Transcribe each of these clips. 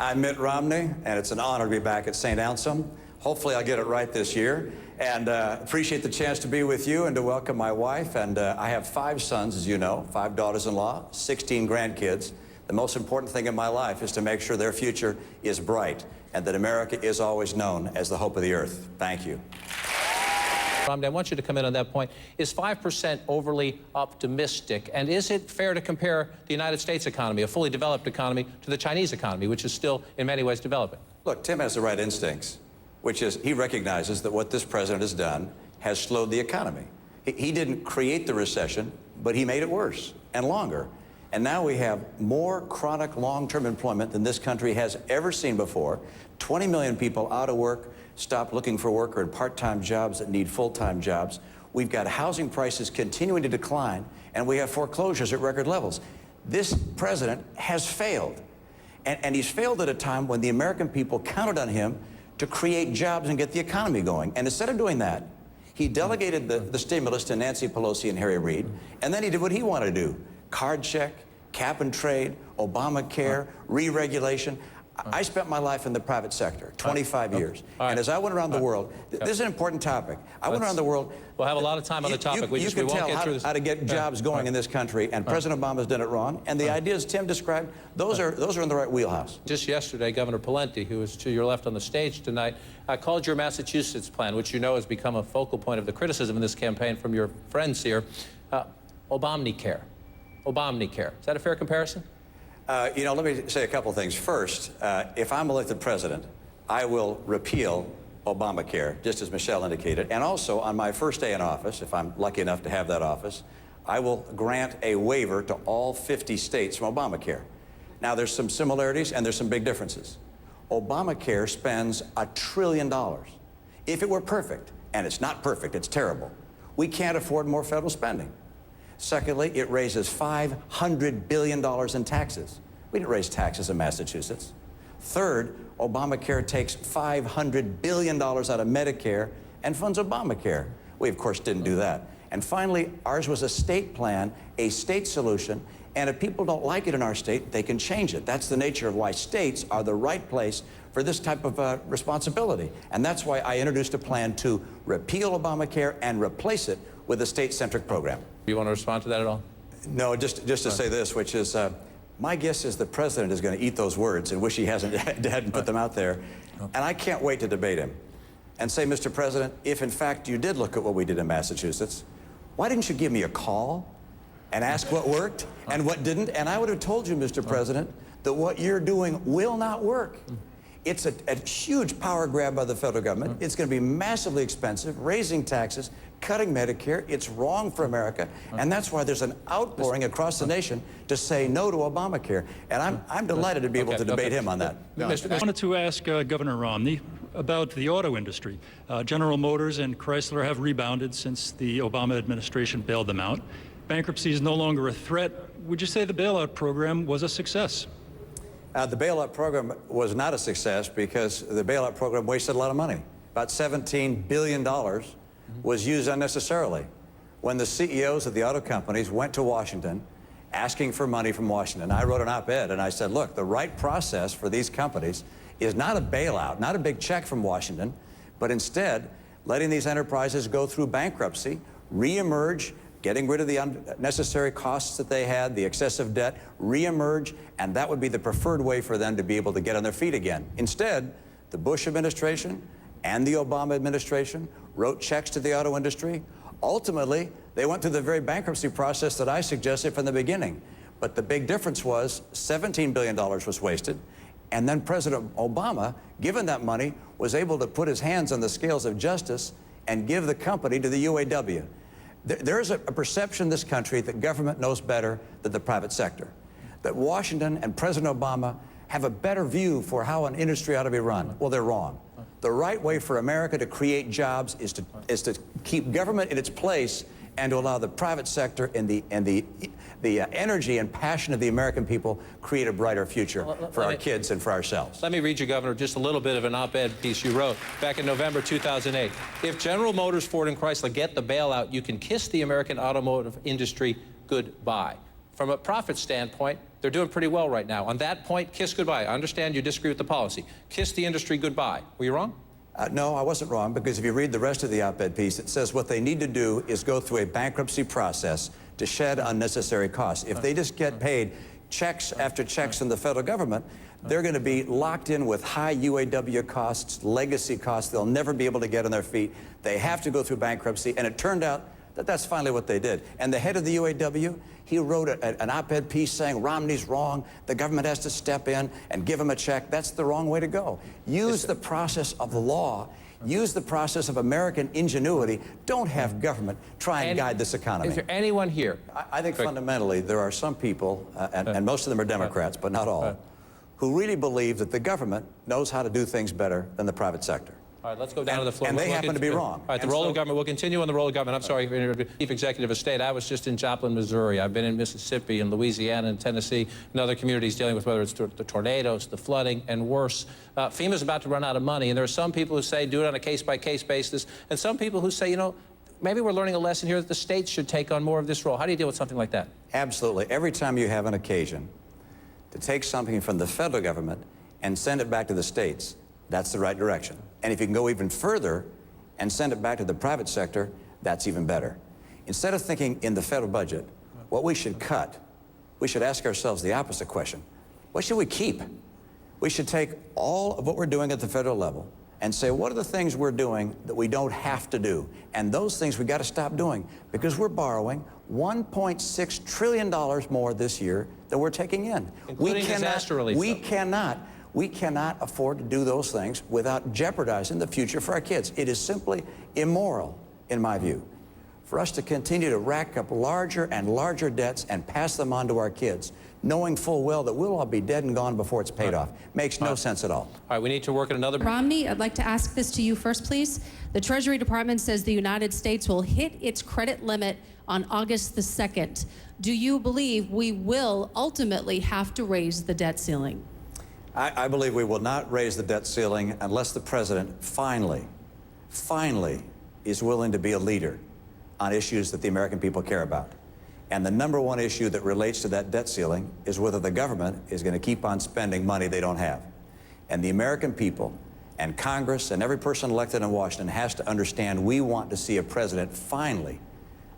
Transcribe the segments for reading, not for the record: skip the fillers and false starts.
I'm Mitt Romney, and it's an honor to be back at St. Anselm. Hopefully I'll get it right this year. And appreciate the chance to be with you and to welcome my wife. And I have 5 sons, as you know, 5 daughters-in-law, 16 grandkids. The most important thing in my life is to make sure their future is bright and that America is always known as the hope of the earth. Thank you. Romney, I want you to come in on that point. Is 5% overly optimistic? And is it fair to compare the United States economy, a fully developed economy, to the Chinese economy, which is still in many ways developing? Look, Tim has the right instincts, which is he recognizes that what this president has done has slowed the economy. He didn't create the recession, but he made it worse and longer. And now we have more chronic long-term employment than this country has ever seen before. 20 million people out of work, stop looking for work, or in part-time jobs that need full-time jobs. We've got housing prices continuing to decline, and we have foreclosures at record levels. This president has failed. And he's failed at a time when the American people counted on him to create jobs and get the economy going. And instead of doing that, he delegated the stimulus to Nancy Pelosi and Harry Reid, and then he did what he wanted to do. Card check, cap and trade, Obamacare, re-regulation. I spent my life in the private sector, 25 years. And as I went around the world, this is an important topic. I went around the world. We'll have a lot of time on the topic. You can tell how to get jobs going in this country, and President Obama's done it wrong. And the ideas Tim described, those are in the right wheelhouse. Just yesterday, Governor Pawlenty, who is to your left on the stage tonight, called your Massachusetts plan, which you know has become a focal point of the criticism in this campaign from your friends here, Obamacare. Obamacare. Is that a fair comparison? You know, let me say a couple things. First, if I'm elected president, I will repeal Obamacare, just as Michelle indicated. And also, on my first day in office, if I'm lucky enough to have that office, I will grant a waiver to all 50 states from Obamacare. Now, there's some similarities and there's some big differences. Obamacare spends $1 trillion. If it were perfect, and it's not perfect, it's terrible, we can't afford more federal spending. Secondly, it raises $500 billion in taxes. We didn't raise taxes in Massachusetts. Third, Obamacare takes $500 billion out of Medicare and funds Obamacare. We, of course, didn't do that. And finally, ours was a state plan, a state solution, and if people don't like it in our state, they can change it. That's the nature of why states are the right place for this type of responsibility. And that's why I introduced a plan to repeal Obamacare and replace it with a state-centric program. Do you want to respond to that at all? No, just to say this, which is, my guess is the president is going to eat those words and wish he hadn't put them out there. And I can't wait to debate him and say, Mr. President, if in fact you did look at what we did in Massachusetts, why didn't you give me a call and ask what worked and what didn't? And I would have told you, Mr. President, that what you're doing will not work. It's a huge power grab by the federal government. It's going to be massively expensive, raising taxes, cutting Medicare. It's wrong for America. And that's why there's an outpouring across the nation to say no to Obamacare. And I'm delighted to be able to debate him on that. I wanted to ask Governor Romney about the auto industry. General Motors and Chrysler have rebounded since the Obama administration bailed them out. Bankruptcy is no longer a threat. Would you say the bailout program was a success? The bailout program was not a success because the bailout program wasted a lot of money. About $17 billion was used unnecessarily. When the CEOs of the auto companies went to Washington asking for money from Washington, I wrote an op-ed and I said, look, the right process for these companies is not a bailout, not a big check from Washington, but instead letting these enterprises go through bankruptcy, reemerge, getting rid of the unnecessary costs that they had, the excessive debt, reemerge, and that would be the preferred way for them to be able to get on their feet again. Instead, the Bush administration and the Obama administration wrote checks to the auto industry. Ultimately, they went through the very bankruptcy process that I suggested from the beginning. But the big difference was $17 billion was wasted, and then President Obama, given that money, was able to put his hands on the scales of justice and give the company to the UAW. There is a perception in this country that government knows better than the private sector, that Washington and President Obama have a better view for how an industry ought to be run. Well, they're wrong. The right way for America to create jobs is to keep government in its place and to allow the private sector and the energy and passion of the American people create a brighter future for our kids and for ourselves. Let me read you, Governor, just a little bit of an op-ed piece you wrote back in November 2008. If General Motors, Ford, and Chrysler get the bailout, you can kiss the American automotive industry goodbye. From a profit standpoint, They're doing pretty well right now. On that point, kiss goodbye. I understand you disagree with the policy. Kiss the industry goodbye. Were you wrong? No, I wasn't wrong, because if you read the rest of the op-ed piece, it says what they need to do is go through a bankruptcy process to shed unnecessary costs. If they just get paid checks after checks from the federal government, they're going to be locked in with high UAW costs, legacy costs. They'll never be able to get on their feet. They have to go through bankruptcy, and it turned out that that's finally what they did. And the head of the UAW, he wrote an op-ed piece saying Romney's wrong, the government has to step in and give him a check. That's the wrong way to go. Use the process of the law. Use the process of American ingenuity. Don't have government try and guide this economy. Is there anyone here? I think fundamentally there are some people, and most of them are Democrats, but not all, who really believe that the government knows how to do things better than the private sector. All right, let's go down to the floor. And they happen to be wrong. All right, the role of government. We'll continue on the role of government. I'm sorry, Chief Executive of State. I was just in Joplin, Missouri. I've been in Mississippi and Louisiana and Tennessee and other communities dealing with whether it's the tornadoes, the flooding, and worse. FEMA's about to run out of money, and there are some people who say do it on a case-by-case basis, and some people who say, you know, maybe we're learning a lesson here that the states should take on more of this role. How do you deal with something like that? Absolutely. Every time you have an occasion to take something from the federal government and send it back to the states, that's the right direction. And if you can go even further and send it back to the private sector, that's even better. Instead of thinking in the federal budget, what we should cut, we should ask ourselves the opposite question. What should we keep? We should take all of what we're doing at the federal level and say, what are the things we're doing that we don't have to do? And those things we got to stop doing, because we're borrowing $1.6 trillion more this year than we're taking in. Including disaster relief. We cannot afford to do those things without jeopardizing the future for our kids. It is simply immoral, in my view, for us to continue to rack up larger and larger debts and pass them on to our kids, knowing full well that we'll all be dead and gone before it's paid off. Makes no sense at all. All right, we need to work at another... Romney, I'd like to ask this to you first, please. The Treasury Department says the United States will hit its credit limit on August the 2nd. Do you believe we will ultimately have to raise the debt ceiling? I believe we will not raise the debt ceiling unless the president finally is willing to be a leader on issues that the American people care about. And the number one issue that relates to that debt ceiling is whether the government is going to keep on spending money they don't have. And the American people and Congress and every person elected in Washington has to understand we want to see a president finally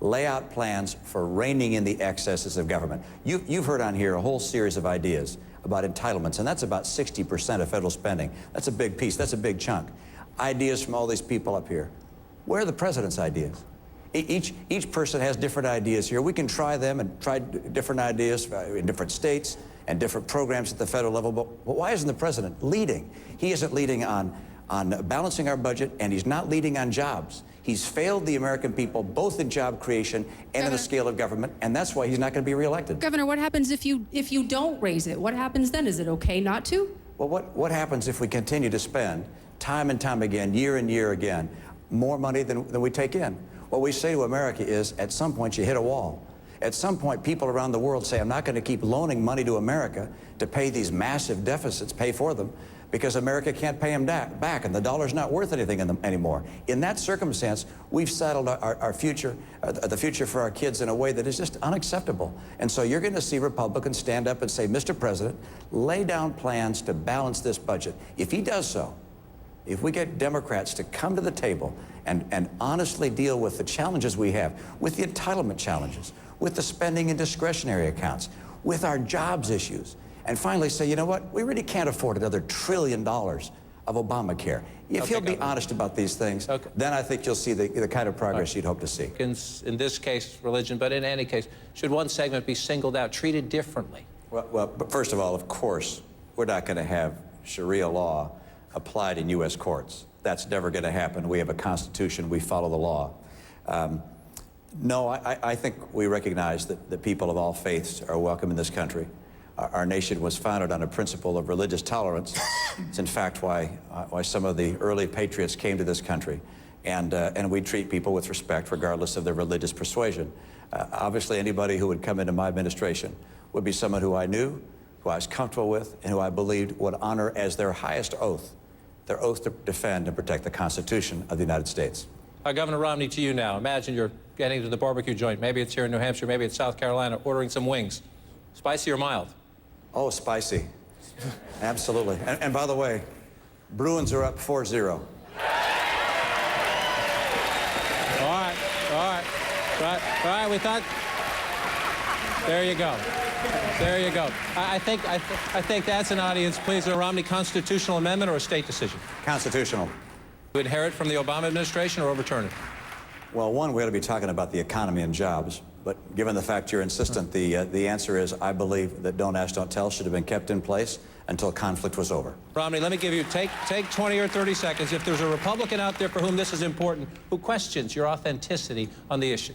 lay out plans for reining in the excesses of government. You've heard on here a whole series of ideas about entitlements, and that's about 60% of federal spending. That's a big piece. That's a big chunk. Ideas from all these people up here. Where are the president's ideas? Each person has different ideas here. We can try them and try different ideas in different states and different programs at the federal level, but why isn't the president leading? He isn't leading on balancing our budget, and he's not leading on jobs. He's failed the American people both in job creation and in the scale of government, and that's why he's not going to be reelected. Governor, what happens if you don't raise it? What happens then? Is it okay not to? Well, what happens if we continue to spend time and time again, year and year again, more money than we take in? What we say to America is, at some point you hit a wall. At some point, people around the world say, I'm not going to keep loaning money to America to pay these massive deficits, pay for them, because America can't pay them back, and the dollar's not worth anything anymore. In that circumstance, we've settled our future, the future for our kids in a way that is just unacceptable. And so you're going to see Republicans stand up and say, Mr. President, lay down plans to balance this budget. If he does so, if we get Democrats to come to the table and honestly deal with the challenges we have, with the entitlement challenges, with the spending and discretionary accounts, with our jobs issues, and finally say, you know what, we really can't afford another $1 trillion of Obamacare. If he'll be honest about these things, then I think you'll see the kind of progress you'd hope to see. In this case, religion, but in any case, should one segment be singled out, treated differently? Well, but first of all, of course, we're not going to have Sharia law applied in U.S. courts. That's never going to happen. We have a Constitution. We follow the law. No, I think we recognize that the people of all faiths are welcome in this country. Our nation was founded on a principle of religious tolerance. It's in fact why some of the early patriots came to this country. And we treat people with respect regardless of their religious persuasion. Obviously, anybody who would come into my administration would be someone who I knew, who I was comfortable with, and who I believed would honor as their highest oath, their oath to defend and protect the Constitution of the United States. Governor Romney, to you now. Imagine you're getting to the barbecue joint. Maybe it's here in New Hampshire, maybe it's South Carolina, ordering some wings. Spicy or mild? Oh, spicy. Absolutely. And by the way, Bruins are up 4-0. All right, we thought. There you go. There you go. I think that's an audience. Please, a Romney constitutional amendment or a state decision? Constitutional. To inherit from the Obama administration or overturn it? Well, one, we ought to be talking about the economy and jobs. But given the fact you're insistent, the answer is I believe that Don't Ask, Don't Tell should have been kept in place until conflict was over. Romney, let me give you, take 20 or 30 seconds. If there's a Republican out there for whom this is important, who questions your authenticity on the issue?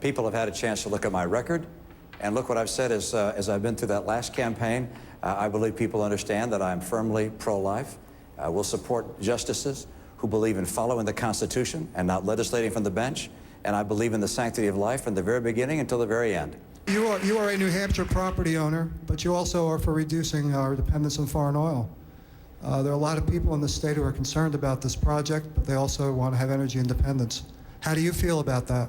People have had a chance to look at my record, and look what I've said as I've been through that last campaign. I believe people understand that I'm firmly pro-life. We'll support justices who believe in following the Constitution and not legislating from the bench. And I believe in the sanctity of life from the very beginning until the very end. You are a New Hampshire property owner, but you also are for reducing our dependence on foreign oil. There are a lot of people in the state who are concerned about this project, but they also want to have energy independence. How do you feel about that?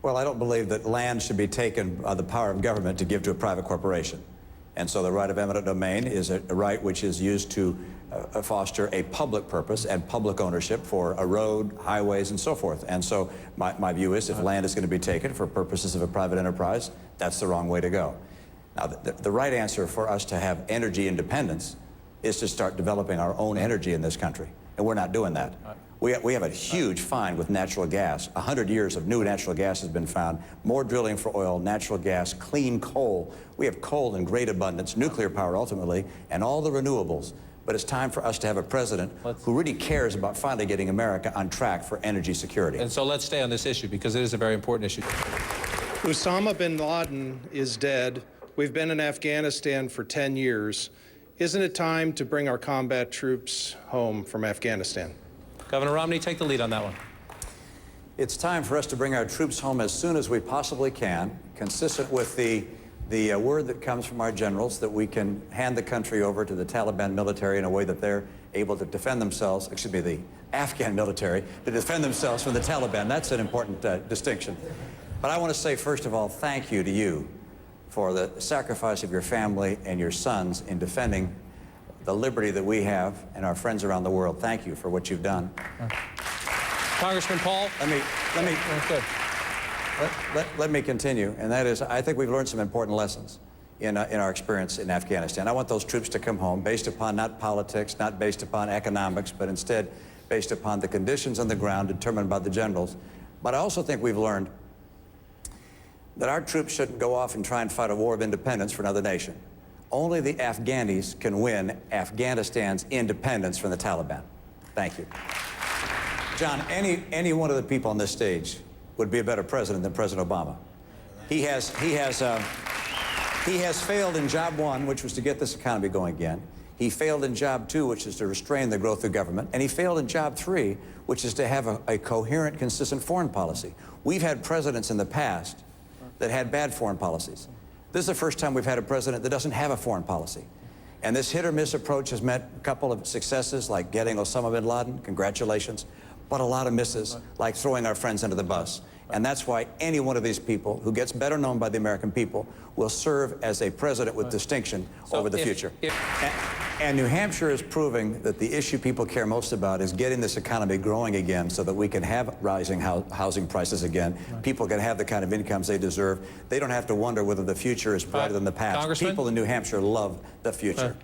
Well, I don't believe that land should be taken by the power of government to give to a private corporation. And so the right of eminent domain is a right which is used to foster a public purpose and public ownership for a road, highways, and so forth. And so my view is if land is going to be taken for purposes of a private enterprise, that's the wrong way to go. Now, the right answer for us to have energy independence is to start developing our own energy in this country. And we're not doing that. We have a huge find with natural gas. 100 years of new natural gas has been found. More drilling for oil, natural gas, clean coal. We have coal in great abundance, nuclear power ultimately, and all the renewables. But it's time for us to have a president who really cares about finally getting America on track for energy security. And so let's stay on this issue because it is a very important issue. Osama bin Laden is dead. We've been in Afghanistan for 10 years. Isn't it time to bring our combat troops home from Afghanistan? Governor Romney, take the lead on that one. It's time for us to bring our troops home as soon as we possibly can, consistent with the word that comes from our generals that we can hand the country over to the Taliban military in a way that they're able to defend themselves, excuse me, the Afghan military, to defend themselves from the Taliban. That's an important distinction. But I want to say, first of all, thank you to you for the sacrifice of your family and your sons in defending the liberty that we have and our friends around the world. Thank you for what you've done. Congressman Paul. Let me continue, and that is, I think we've learned some important lessons in our experience in Afghanistan. I want those troops to come home based upon not politics, not based upon economics, but instead based upon the conditions on the ground determined by the generals. But I also think we've learned that our troops shouldn't go off and try and fight a war of independence for another nation. Only the Afghanis can win Afghanistan's independence from the Taliban. Thank you. John, any one of the people on this stage would be a better president than President Obama. He has failed in job one, which was to get this economy going again. He failed in job two, which is to restrain the growth of government. And he failed in job three, which is to have a coherent, consistent foreign policy. We've had presidents in the past that had bad foreign policies. This is the first time we've had a president that doesn't have a foreign policy. And this hit-or-miss approach has meant a couple of successes, like getting Osama bin Laden, congratulations, but a lot of misses, like throwing our friends under the bus. And that's why any one of these people who gets better known by the American people will serve as a president with distinction over the future. And New Hampshire is proving that the issue people care most about is getting this economy growing again so that we can have rising housing prices again. People can have the kind of incomes they deserve. They don't have to wonder whether the future is brighter than the past. Congressman? People in New Hampshire love the future.